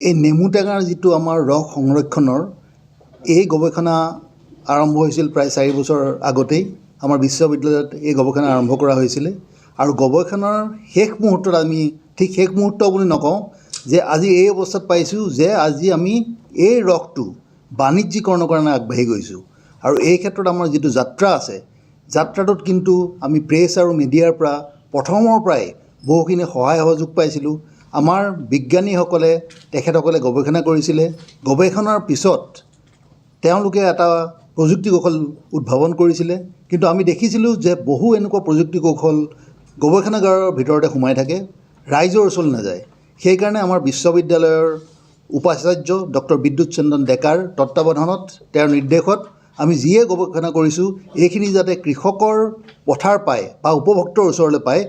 এই নেমু টেঙাৰ যিটো আমাৰ ৰস সংৰক্ষণৰ এই গৱেষণা আৰম্ভ হৈছিল প্ৰায় 4 বছৰ আগতেই আমাৰ বিশ্ববিদ্যালয়ত এই গৱেষণা আৰম্ভ কৰা হৈছিলে আৰু গৱেষণাৰ শেষ মুহূৰ্তত আমি ঠিক শেষ মুহূৰ্ত বুলি নকওঁ যে আজি এই অৱস্থাত পাইছোঁ যে আজি আমি এই ৰসটো বাণিজ্যিকৰণৰ কাৰণে আগবাঢ়ি গৈছোঁ আৰু এই ক্ষেত্ৰত আমাৰ যিটো যাত্ৰা আছে যাত্ৰাটোত কিন্তু আমি প্ৰেছ আৰু মিডিয়াৰ পৰা প্ৰথমৰ পৰাই বহুখিনি সহায় সহযোগ পাইছিলোঁ আমাৰ বিজ্ঞানীসকলে তেখেতসকলে গৱেষণা কৰিছিলে গৱেষণাৰ পিছত তেওঁলোকে এটা প্ৰযুক্তি কৌশল উদ্ভাৱন কৰিছিলে কিন্তু আমি দেখিছিলোঁ যে বহু এনেকুৱা প্ৰযুক্তি কৌশল গৱেষণাগাৰৰ ভিতৰতে সোমাই থাকে ৰাইজৰ ওচৰলৈ নাযায় সেইকাৰণে আমাৰ বিশ্ববিদ্যালয়ৰ উপাচাৰ্য ডক্টৰ বিদ্যুৎ চন্দন ডেকাৰ তত্ত্বাৱধানত তেওঁৰ নিৰ্দেশত আমি যিয়ে গৱেষণা কৰিছোঁ এইখিনি যাতে কৃষকৰ পথাৰ পায় বা উপভোক্তাৰ ওচৰলৈ পায়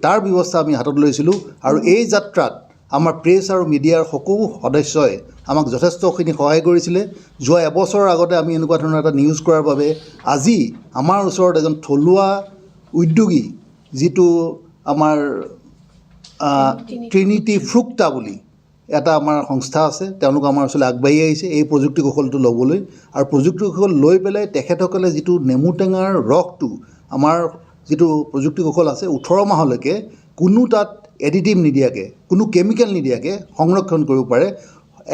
তাৰ ব্যৱস্থা আমি হাতত লৈছিলোঁ আৰু এই যাত্ৰাত আমাৰ প্ৰেছ আৰু মিডিয়াৰ সকলো সদস্যই আমাক যথেষ্টখিনি সহায় কৰিছিলে যোৱা এবছৰৰ আগতে আমি এনেকুৱা ধৰণৰ এটা নিউজ কৰাৰ বাবে আজি আমাৰ ওচৰত এজন থলুৱা উদ্যোগী যিটো আমাৰ ট্ৰিনিটি ফ্ৰুক্টা বুলি এটা আমাৰ সংস্থা আছে তেওঁলোক আমাৰ ওচৰলৈ আগবাঢ়ি আহিছে এই প্ৰযুক্তি কৌশলটো ল'বলৈ আৰু প্ৰযুক্তি কৌশল লৈ পেলাই তেখেতসকলে যিটো নেমু টেঙাৰ ৰসটো আমাৰ যিটো প্ৰযুক্তি কৌশল আছে 18 মাহলৈকে কোনো তাত এডিটিভ নিদিয়াকৈ কোনো কেমিকেল নিদিয়াকৈ সংৰক্ষণ কৰিব পাৰে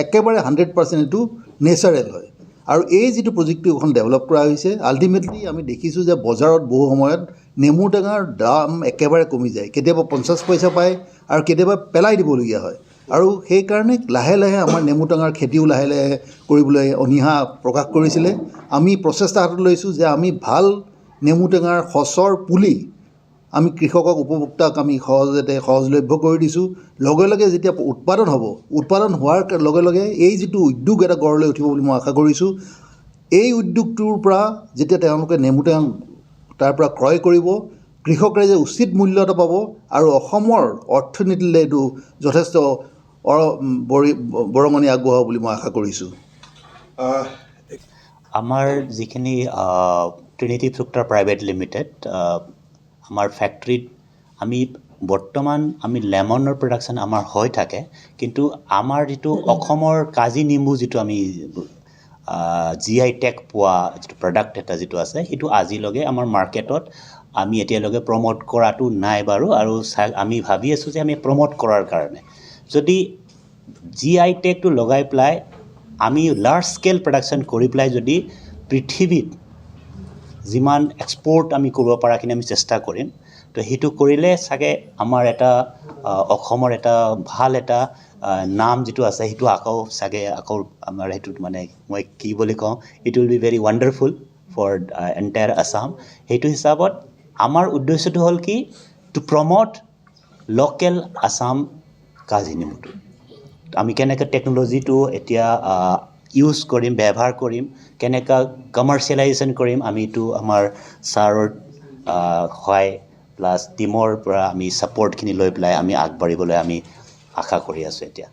একেবাৰে 100% এইটো নেচাৰেল হয় আৰু এই যিটো প্ৰযুক্তি কৌশল ডেভেলপ কৰা হৈছে আল্টিমেটলি আমি দেখিছোঁ যে বজাৰত বহু সময়ত নেমু টেঙাৰ দাম একেবাৰে কমি যায় কেতিয়াবা 50 পইচা পায় আৰু কেতিয়াবা পেলাই দিবলগীয়া হয় আৰু সেইকাৰণে লাহে লাহে আমাৰ নেমু টেঙাৰ খেতিও লাহে লাহে কৰিবলৈ অনীহা প্ৰকাশ কৰিছিলে আমি প্ৰচেষ্টা হাতত লৈছোঁ যে আমি ভাল নেমু টেঙাৰ সঁচৰ পুলি আমি কৃষকক উপভোক্তাক আমি সহজলভ্য কৰি দিছোঁ লগে লগে যেতিয়া উৎপাদন হ'ব উৎপাদন হোৱাৰ লগে লগে এই যিটো উদ্যোগ এটা গঢ় লৈ উঠিব বুলি মই আশা কৰিছোঁ এই উদ্যোগটোৰ পৰা যেতিয়া তেওঁলোকে নেমু টেঙা তাৰ পৰা ক্ৰয় কৰিব কৃষক ৰাইজে উচিত মূল্য এটা পাব আৰু অসমৰ অৰ্থনীতিলৈ এইটো যথেষ্ট বৰঙণি আগবঢ়াব বুলি মই আশা কৰিছোঁ আমাৰ যিখিনি ট্ৰিনিটি ফ্ৰুক্টা প্ৰাইভেট লিমিটেড আমাৰ ফেক্টৰীত আমি বৰ্তমান আমি লেমনৰ প্ৰডাকশ্যন আমাৰ হৈ থাকে কিন্তু আমাৰ যিটো অসমৰ কাজি নিম্বু যিটো আমি GI টেগ পোৱা যিটো প্ৰডাক্ট এটা যিটো আছে সেইটো আজিলৈকে আমাৰ মাৰ্কেটত আমি এতিয়ালৈকে প্ৰমোট কৰাটো নাই বাৰু আৰু আমি ভাবি আছোঁ যে আমি প্ৰমোট কৰাৰ কাৰণে যদি GI টেগটো লগাই পেলাই আমি লাৰ্জ স্কেল প্ৰডাকশ্যন কৰি পেলাই যদি পৃথিৱীত যিমান এক্সপৰ্ট আমি কৰিব পৰাখিনি আমি চেষ্টা কৰিম তো সেইটো কৰিলে চাগে আমাৰ এটা অসমৰ এটা ভাল এটা নাম যিটো আছে সেইটো আকৌ আমাৰ সেইটোত মানে মই কি বুলি কওঁ it will be very wonderful for entire Assam সেইটো হিচাপত আমাৰ উদ্দেশ্যটো হ'ল কি টু প্ৰমোট লোকেল আছাম কাজি নেমুটো আমি কেনেকৈ টেকন'লজিটো এতিয়া ইউজ কৰিম ব্যৱহাৰ কৰিম কেনেকৈ কমাৰ্চিয়েলাইজেশ্যন কৰিম আমিতো আমাৰ ছাৰৰ সহায় প্লাছ টিমৰ পৰা আমি ছাপৰ্টখিনি লৈ পেলাই আমি আগবাঢ়িবলৈ আমি আশা কৰি আছোঁ এতিয়া